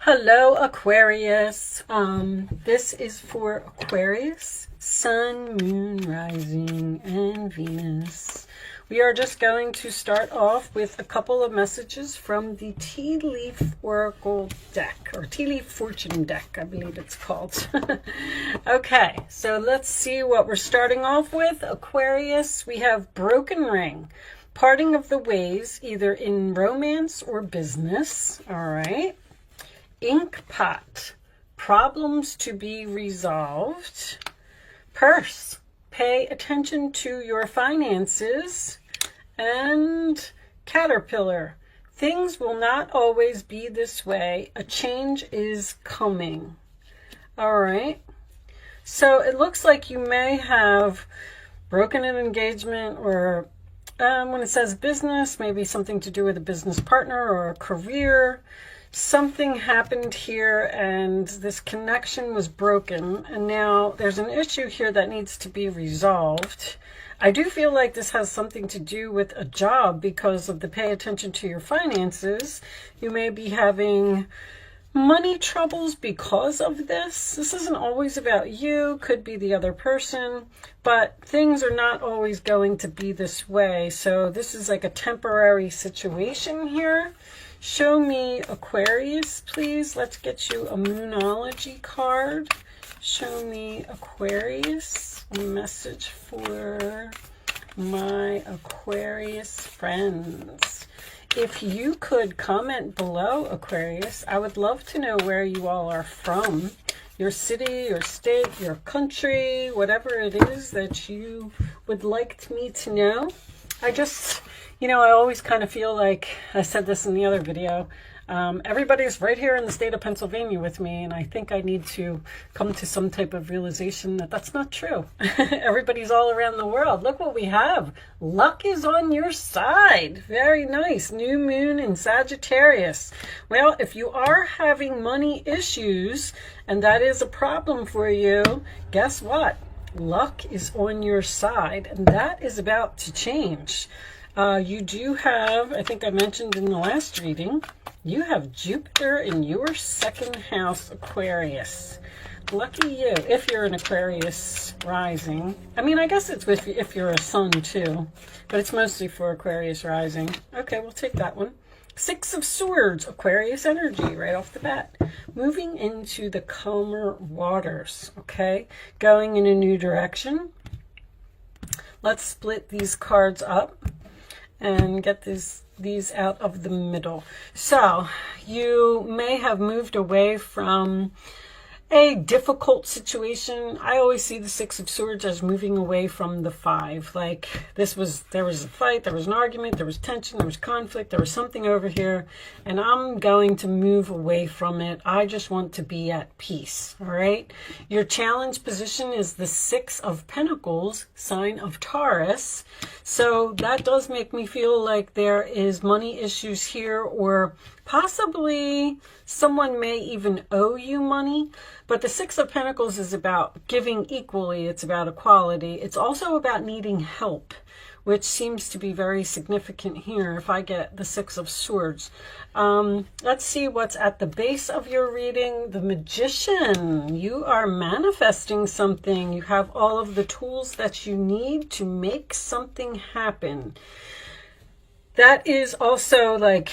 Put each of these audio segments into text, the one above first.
Hello, Aquarius. This is for Aquarius, Sun, Moon, Rising, and Venus. We are just going to start off with a couple of messages from the Tea Leaf Oracle deck, or Tea Leaf Fortune deck, I believe it's called. Okay, so let's see what we're starting off with. Aquarius, we have Broken Ring. Parting of the ways, either in romance or business. All right. Ink pot, problems to be resolved. Purse, pay attention to your finances. And caterpillar, things will not always be this way. A change is coming. All right. So it looks like you may have broken an engagement, or when it says business, maybe something to do with a business partner or a career. Something happened here and this connection was broken, and now there's an issue here that needs to be resolved. I do feel like this has something to do with a job because of the pay attention to your finances. You may be having money troubles because of this. This isn't always about you, could be the other person, but things are not always going to be this way. So this is like a temporary situation here. Show me Aquarius, please. Let's get you a Moonology card. Show me Aquarius. A message for my Aquarius friends. If you could comment below, Aquarius, I would love to know where you all are from. Your city, your state, your country, whatever it is that you would like me to know. I always kind of feel like, I said this in the other video, everybody's right here in the state of Pennsylvania with me, and I think I need to come to some type of realization that that's not true. Everybody's all around the world. Look what we have. Luck is on your side. Very nice. New moon in Sagittarius. Well, if you are having money issues, and that is a problem for you, guess what? Luck is on your side, and that is about to change. You do have, I think I mentioned in the last reading, you have Jupiter in your second house, Aquarius. Lucky you, if you're an Aquarius rising. I mean, I guess it's with if you're a sun too, but it's mostly for Aquarius rising. Okay, we'll take that one. Six of Swords, Aquarius energy right off the bat. Moving into the calmer waters, okay? Going in a new direction. Let's split these cards up and get these out of the middle. So you may have moved away from a difficult situation. I always see the Six of Swords as moving away from the Five. Like there was a fight, there was an argument, there was tension, there was conflict, there was something over here, and I'm going to move away from it. I just want to be at peace, all right? Your challenge position is the Six of Pentacles, sign of Taurus. So that does make me feel like there is money issues here, or possibly someone may even owe you money. But the Six of Pentacles is about giving equally. It's about equality. It's also about needing help, which seems to be very significant here if I get the Six of Swords. Let's see what's at the base of your reading. The Magician. You are manifesting something. You have all of the tools that you need to make something happen. That is also like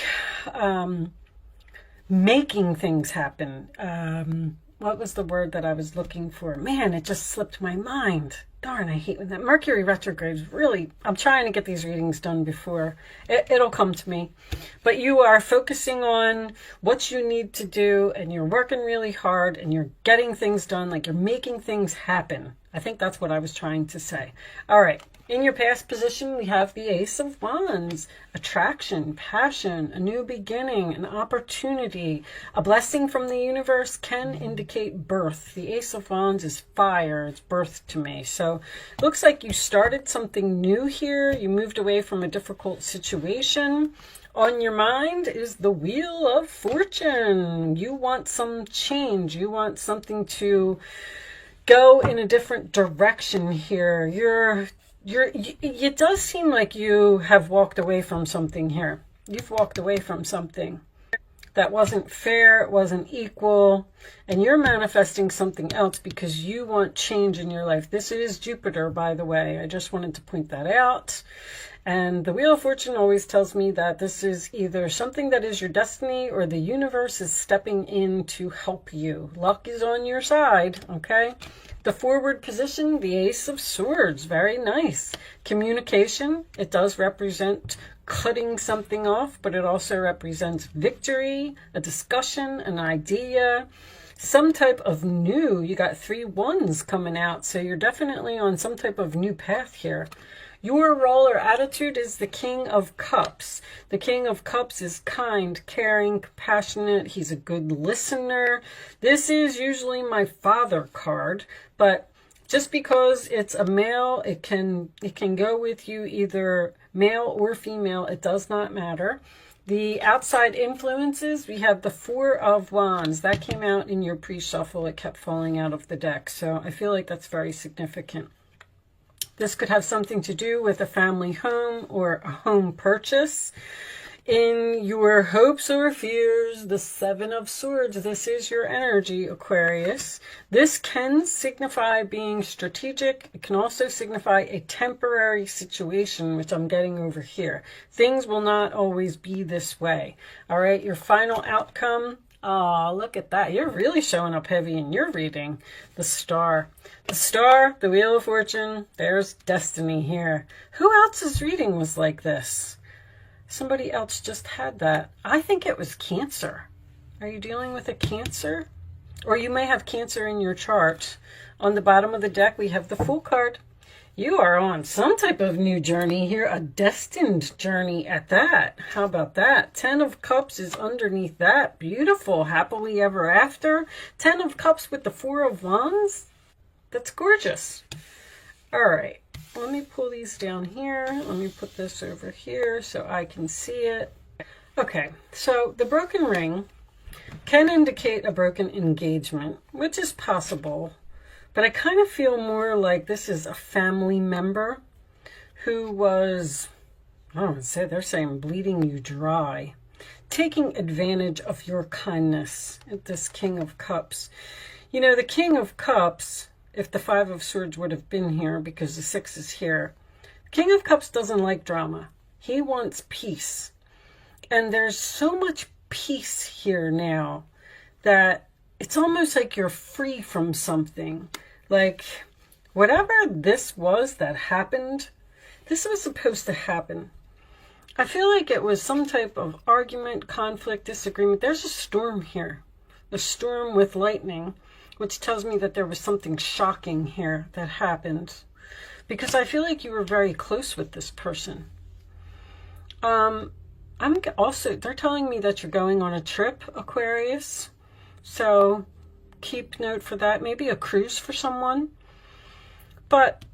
making things happen. What was the word that I was looking for? Man, it just slipped my mind. Darn, I hate when that Mercury retrograde is really, I'm trying to get these readings done before. It'll come to me. But you are focusing on what you need to do, and you're working really hard, and you're getting things done, like you're making things happen. I think that's what I was trying to say. All right. In your past position, we have the Ace of Wands. Attraction, passion, a new beginning, an opportunity. A blessing from the universe can indicate birth. The Ace of Wands is fire. It's birth to me. So it looks like you started something new here. You moved away from a difficult situation. On your mind is the Wheel of Fortune. You want some change. You want something to go in a different direction here. It does seem like you have walked away from something here. You've walked away from something. that wasn't fair, it wasn't equal, and you're manifesting something else because you want change in your life. This is Jupiter, by the way. I just wanted to point that out. And the Wheel of Fortune always tells me that this is either something that is your destiny or the universe is stepping in to help you. Luck is on your side, okay? The forward position, the Ace of Swords, very nice. Communication, it does represent cutting something off, but it also represents victory, a discussion, an idea, some type of new. You got 3 wands coming out, so you're definitely on some type of new path here. Your role or attitude is the King of Cups. The King of Cups is kind, caring, compassionate. He's a good listener. This is usually my father card, but just because it's a male, it can go with you either male or female. It does not matter. The outside influences, we have the 4 of Wands. That came out in your pre-shuffle. It kept falling out of the deck, so I feel like that's very significant. This could have something to do with a family home or a home purchase. In your hopes or fears, the 7 of Swords, this is your energy, Aquarius. This can signify being strategic. It can also signify a temporary situation, which I'm getting over here. Things will not always be this way. All right, your final outcome. Oh, look at that. You're really showing up heavy in your reading. The Star. The Star, the Wheel of Fortune, there's destiny here. Who else's reading was like this? Somebody else just had that. I think it was Cancer. Are you dealing with a Cancer? Or you may have Cancer in your chart. On the bottom of the deck, we have the Fool card. You are on some type of new journey here, a destined journey at that. How about that? 10 of Cups is underneath that. Beautiful, happily ever after. 10 of Cups with the 4 of Wands. That's gorgeous. All right, let me pull these down here. Let me put this over here so I can see it. Okay, so the broken ring can indicate a broken engagement, which is possible. But I kind of feel more like this is a family member who was, I don't want to say, they're saying bleeding you dry, taking advantage of your kindness at this King of Cups. You know, the King of Cups, if the 5 of Swords would have been here because the 6 is here, the King of Cups doesn't like drama. He wants peace. And there's so much peace here now that it's almost like you're free from something. Like, whatever this was that happened, this was supposed to happen. I feel like it was some type of argument, conflict, disagreement. There's a storm here. A storm with lightning, which tells me that there was something shocking here that happened. Because I feel like you were very close with this person. I'm also, they're telling me that you're going on a trip, Aquarius. So keep note for that. Maybe a cruise for someone. But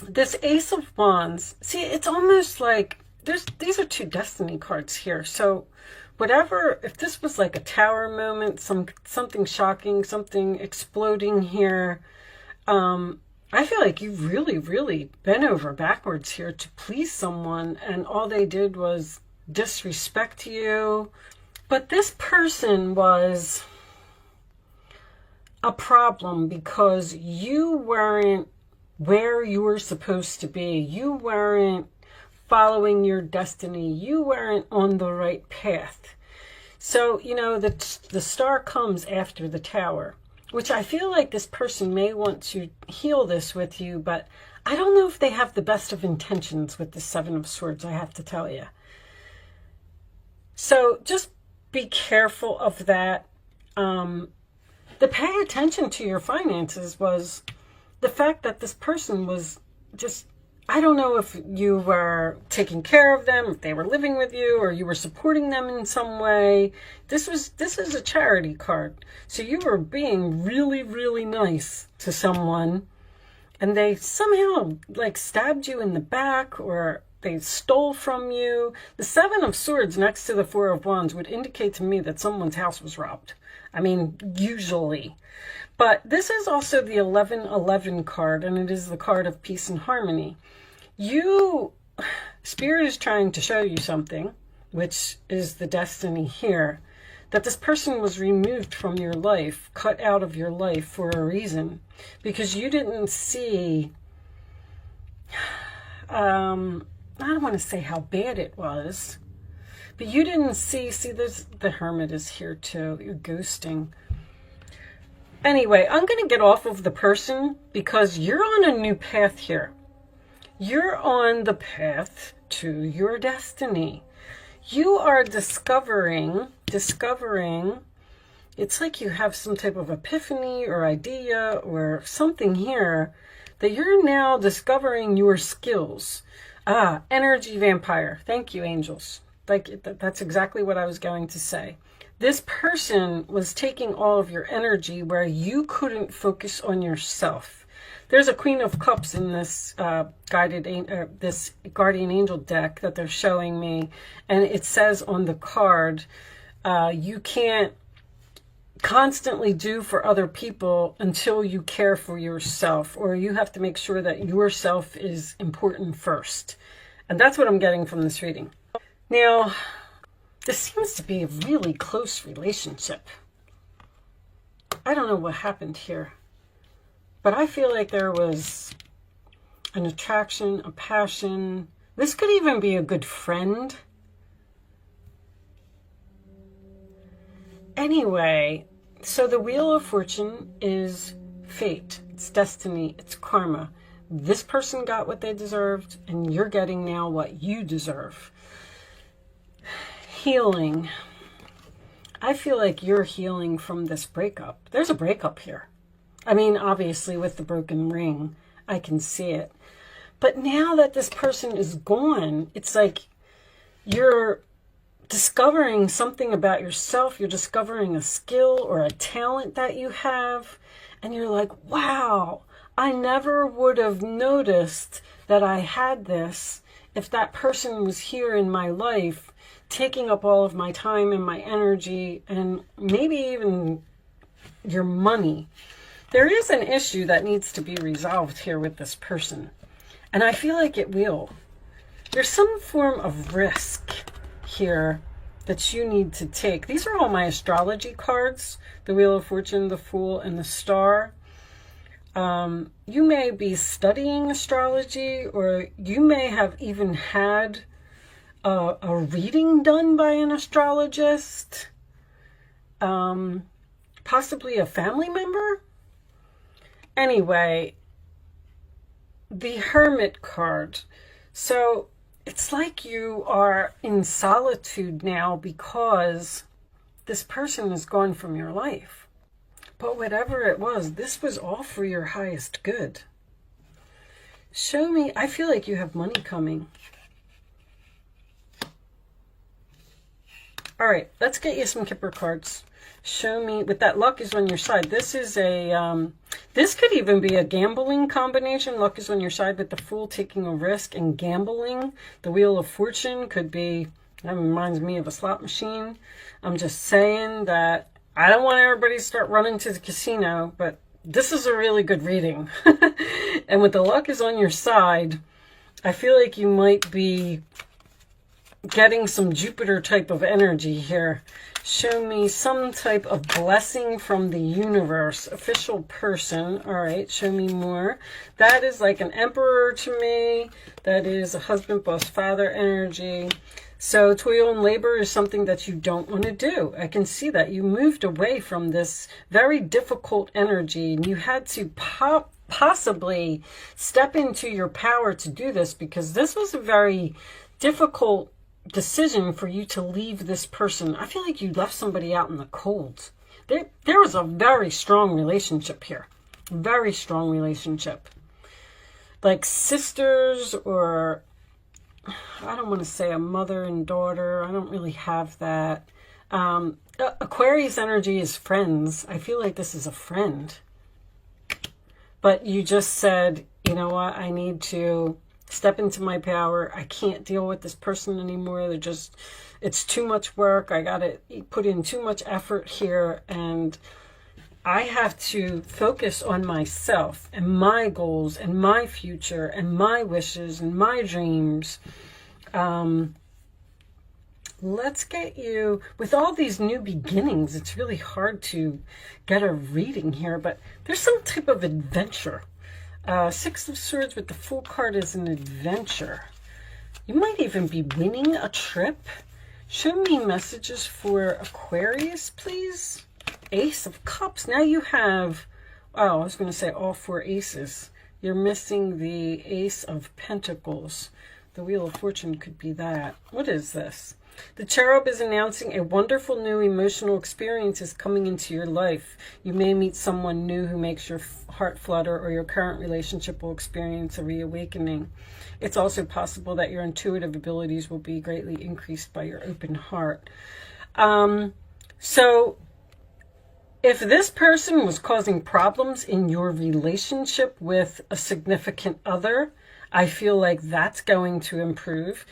this Ace of Wands, see, it's almost like these are 2 destiny cards here. So whatever, if this was like a tower moment, something shocking, something exploding here, I feel like you've really, really bent over backwards here to please someone, and all they did was disrespect you. But this person was a problem because you weren't where you were supposed to be. You weren't following your destiny. You weren't on the right path. So, you know, the Star comes after the Tower, which I feel like this person may want to heal this with you, but I don't know if they have the best of intentions with the 7 of Swords, I have to tell you. So just be careful of that. The pay attention to your finances was the fact that this person was just, I don't know if you were taking care of them, if they were living with you, or you were supporting them in some way. This is a charity card. So you were being really, really nice to someone, and they somehow like stabbed you in the back, or they stole from you. The 7 of Swords next to the 4 of Wands would indicate to me that someone's house was robbed. I mean, usually. But this is also the 1111 card, and it is the card of peace and harmony. Spirit is trying to show you something, which is the destiny here, that this person was removed from your life, cut out of your life for a reason, because you didn't see, I don't want to say how bad it was, but you didn't see there's, the Hermit is here too, you're ghosting. Anyway, I'm going to get off of the person because you're on a new path here. You're on the path to your destiny. You are discovering, it's like you have some type of epiphany or idea or something here that you're now discovering your skills. Energy vampire. Thank you, angels. That's exactly what I was going to say. This person was taking all of your energy where you couldn't focus on yourself. There's a Queen of Cups in this this Guardian Angel deck that they're showing me, and it says on the card, you can't constantly do for other people until you care for yourself, or you have to make sure that yourself is important first. And that's what I'm getting from this reading. Now, this seems to be a really close relationship. I don't know what happened here, but I feel like there was an attraction, a passion. This could even be a good friend. Anyway, so the Wheel of Fortune is fate, it's destiny, it's karma. This person got what they deserved, and you're getting now what you deserve. Healing. I feel like you're healing from this breakup. There's a breakup here. I mean, obviously with the broken ring, I can see it. But now that this person is gone, it's like you're discovering something about yourself. You're discovering a skill or a talent that you have. And you're like, wow, I never would have noticed that I had this if that person was here in my life, taking up all of my time and my energy and maybe even your money. There is an issue that needs to be resolved here with this person. And I feel like it will. There's some form of risk here that you need to take. These are all my astrology cards. The Wheel of Fortune, the Fool, and the Star. You may be studying astrology, or you may have even had a reading done by an astrologist, possibly a family member. Anyway, the Hermit card. So it's like you are in solitude now because this person is gone from your life. But whatever it was, this was all for your highest good. Show me, I feel like you have money coming. All right, let's get you some Kipper cards. Show me, with that luck is on your side. This is a, this could even be a gambling combination. Luck is on your side with the Fool taking a risk and gambling. The Wheel of Fortune could be, that reminds me of a slot machine. I'm just saying that I don't want everybody to start running to the casino, but this is a really good reading. And with the luck is on your side, I feel like you might be getting some Jupiter type of energy here. Show me some type of blessing from the universe. Official person. All right, show me more. That is like an emperor to me. That is a husband, boss, father energy. So toil and labor is something that you don't want to do. I can see that you moved away from this very difficult energy, and you had to possibly step into your power to do this, because this was a very difficult decision for you to leave this person. I feel like you left somebody out in the cold. There was a very strong relationship here. Very strong relationship. Like sisters, or I don't want to say a mother and daughter. I don't really have that. Aquarius energy is friends. I feel like this is a friend. But you just said, you know what, I need to step into my power. I can't deal with this person anymore. It's too much work. I got to put in too much effort here, and I have to focus on myself and my goals and my future and my wishes and my dreams. let's get you, with all these new beginnings, it's really hard to get a reading here, but there's some type of adventure. Six of Swords with the Fool card is an adventure. You might even be winning a trip. Show me messages for Aquarius, please. Ace of Cups. Now you have, oh, I was going to say all four aces. You're missing the Ace of Pentacles. The Wheel of Fortune could be that. What is this? The Cherub is announcing a wonderful new emotional experience is coming into your life. You may meet someone new who makes your heart flutter, or your current relationship will experience a reawakening. It's also possible that your intuitive abilities will be greatly increased by your open heart. So if this person was causing problems in your relationship with a significant other, I feel like that's going to improve.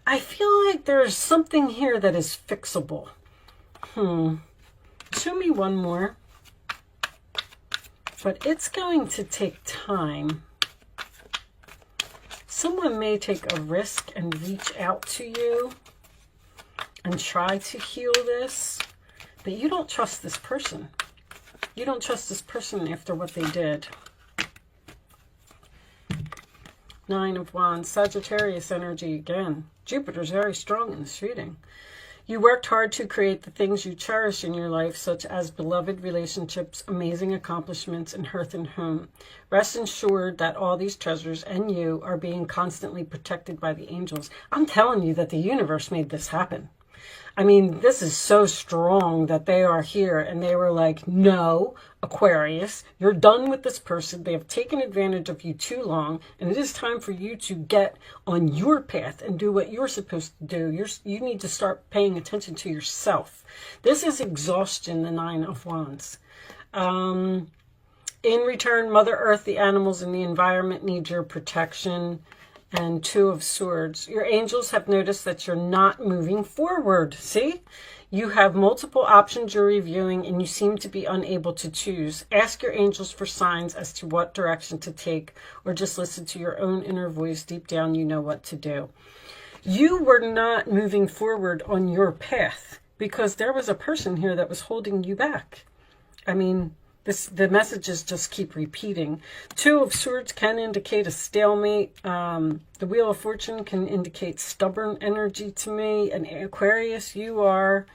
I feel like there's something here that is fixable. Show me one more. But it's going to take time. Someone may take a risk and reach out to you and try to heal this, but you don't trust this person. You don't trust this person after what they did. Nine of Wands, Sagittarius energy again. Jupiter's very strong in this reading. You worked hard to create the things you cherish in your life, such as beloved relationships, amazing accomplishments, and hearth and home. Rest assured that all these treasures and you are being constantly protected by the angels. I'm telling you that the universe made this happen. I mean, this is so strong that they are here and they were like, no, Aquarius, you're done with this person. They have taken advantage of you too long, and it is time for you to get on your path and do what you're supposed to do. You need to start paying attention to yourself. This is exhaustion, the Nine of Wands. In return, Mother Earth, the animals, and the environment need your protection. And Two of Swords. Your angels have noticed that you're not moving forward. See? You have multiple options you're reviewing and you seem to be unable to choose. Ask your angels for signs as to what direction to take, or just listen to your own inner voice. Deep down, you know what to do. You were not moving forward on your path because there was a person here that was holding you back. I mean, the messages just keep repeating. Two of Swords can indicate a stalemate. The Wheel of Fortune can indicate stubborn energy to me. And Aquarius, you are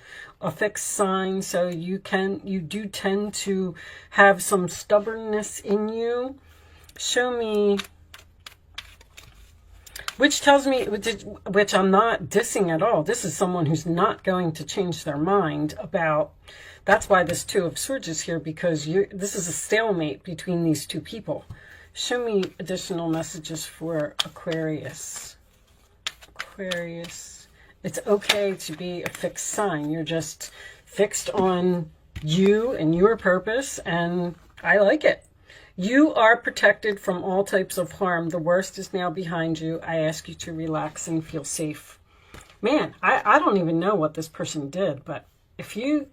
a fixed sign, so you do tend to have some stubbornness in you. Show me, which tells me, which I'm not dissing at all. This is someone who's not going to change their mind about. That's why this Two of Swords is here, because this is a stalemate between these two people. Show me additional messages for Aquarius. Aquarius. It's okay to be a fixed sign. You're just fixed on you and your purpose, and I like it. You are protected from all types of harm. The worst is now behind you. I ask you to relax and feel safe. Man, I don't even know what this person did, but if you,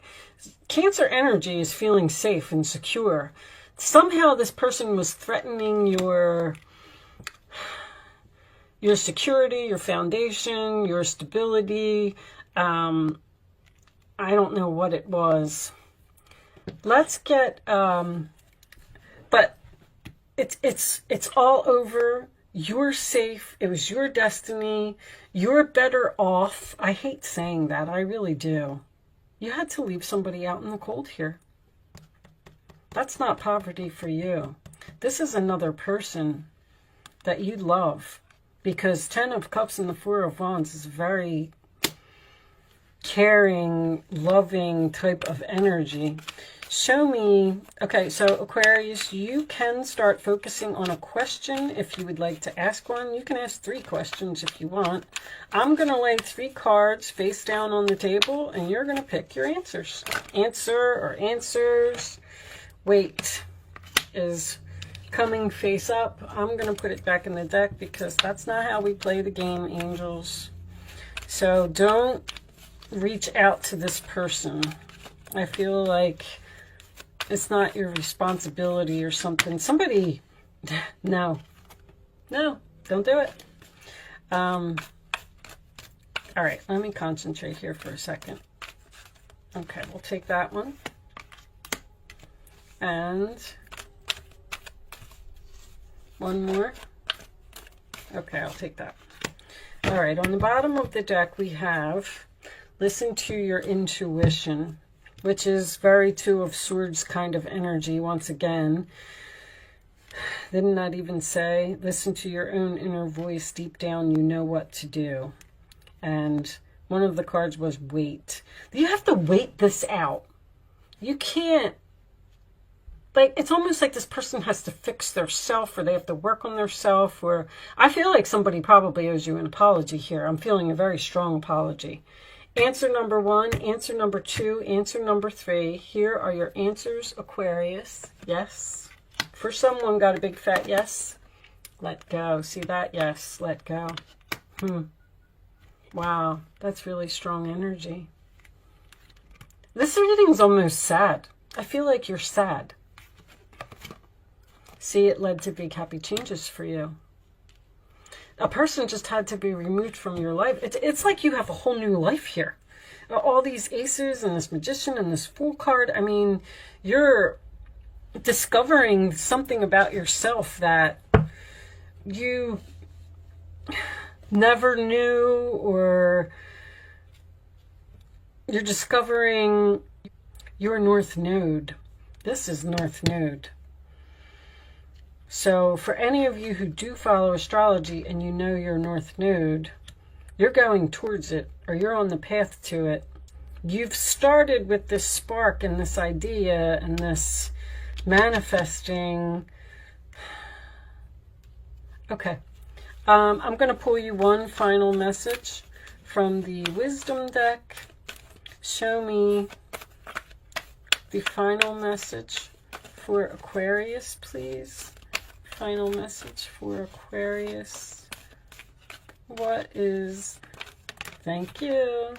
Cancer energy is feeling safe and secure. Somehow this person was threatening your security, your foundation, your stability. I don't know what it was. Let's get, but it's all over. You're safe. It was your destiny. You're better off. I hate saying that. I really do. You had to leave somebody out in the cold here. That's not poverty for you. This is another person that you love, because Ten of Cups and the Four of Wands is very caring, loving type of energy. Show me, okay, so Aquarius, you can start focusing on a question if you would like to ask one. You can ask 3 questions if you want. I'm going to lay 3 cards face down on the table, and you're going to pick your answers. Answer or answers. Wait is coming face up. I'm going to put it back in the deck because that's not how we play the game, angels. So don't reach out to this person. I feel like it's not your responsibility or something. Somebody, no, don't do it. All right, let me concentrate here for a second. Okay, we'll take that one. And one more. Okay, I'll take that. All right, on the bottom of the deck we have listen to your intuition, which is very Two of Swords kind of energy once again. Didn't that even say, listen to your own inner voice, deep down you know what to do. And one of the cards was wait. You have to wait this out. You can't, like, it's almost like this person has to fix their self, or they have to work on their self, or I feel like somebody probably owes you an apology here. I'm feeling a very strong apology. Answer number 1, answer number 2, answer number 3. Here are your answers, Aquarius. Yes. For someone got a big fat yes. Let go. See that? Yes. Let go. Wow. That's really strong energy. This reading's almost sad. I feel like you're sad. See, it led to big happy changes for you. A person just had to be removed from your life. It's like you have a whole new life here. All these aces and this magician and this Fool card. I mean, you're discovering something about yourself that you never knew, or you're discovering your North Node. This is North Node. So for any of you who do follow astrology and you know your North Node, you're going towards it, or you're on the path to it. You've started with this spark and this idea and this manifesting. Okay. I'm going to pull you one final message from the Wisdom deck. Show me the final message for Aquarius, please. Final message for Aquarius. What is, thank you,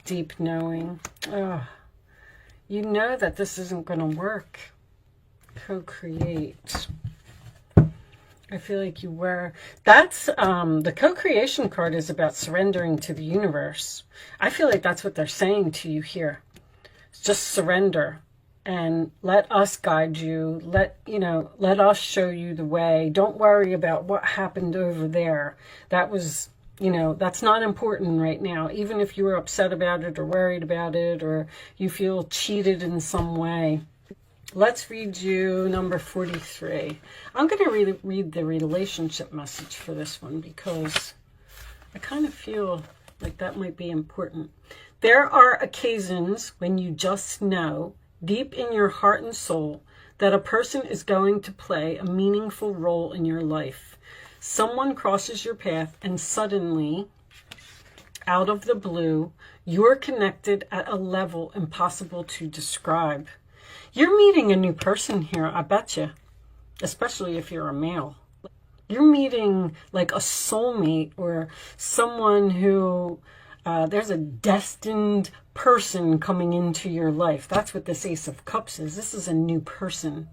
deep knowing. Oh, you know that this isn't going to work. Co-create. I feel like you were. That's, the co-creation card is about surrendering to the universe. I feel like that's what they're saying to you here. Just surrender. And let us guide you. Let us show you the way. Don't worry about what happened over there. That was, that's not important right now. Even if you were upset about it or worried about it, or you feel cheated in some way. Let's read you number 43. I'm going to read the relationship message for this one because I kind of feel like that might be important. There are occasions when you just know deep in your heart and soul that a person is going to play a meaningful role in your life. Someone crosses your path and suddenly, out of the blue, you're connected at a level impossible to describe. You're meeting a new person here, I bet you, especially if you're a male. You're meeting like a soulmate, or someone who there's a destined person coming into your life. That's what this Ace of Cups is. This is a new person.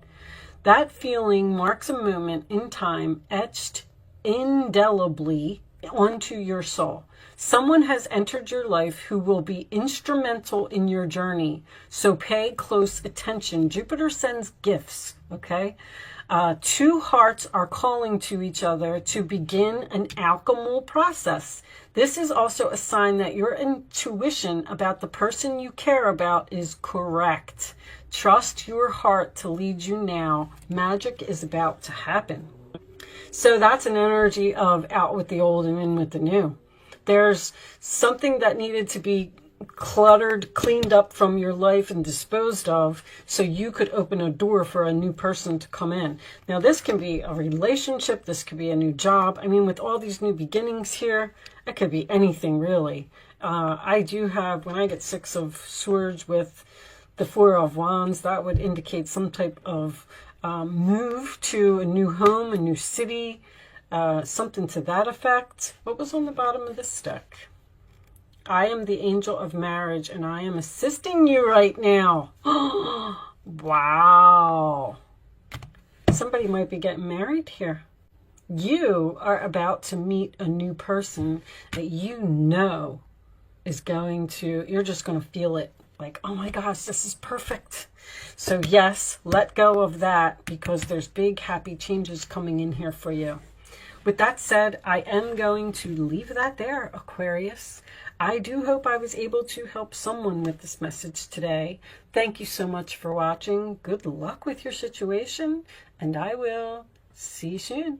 That feeling marks a moment in time etched indelibly onto your soul. Someone has entered your life who will be instrumental in your journey. So pay close attention. Jupiter sends gifts, okay? Two hearts are calling to each other to begin an alchemical process. This is also a sign that your intuition about the person you care about is correct. Trust your heart to lead you now. Magic is about to happen. So that's an energy of out with the old and in with the new. There's something that needed to be cluttered, cleaned up from your life and disposed of so you could open a door for a new person to come in. Now, this can be a relationship. This could be a new job. I mean, with all these new beginnings here, it could be anything, really. I do have, when I get 6 of Swords with the 4 of Wands, that would indicate some type of move to a new home, a new city, something to that effect. What was on the bottom of this deck? I am the angel of marriage, and I am assisting you right now. Wow. Somebody might be getting married here. You are about to meet a new person that you know is going to, you're just going to feel it. Like, oh my gosh, this is perfect. So yes, let go of that because there's big happy changes coming in here for you. With that said, I am going to leave that there, Aquarius. I do hope I was able to help someone with this message today. Thank you so much for watching. Good luck with your situation, and I will see you soon.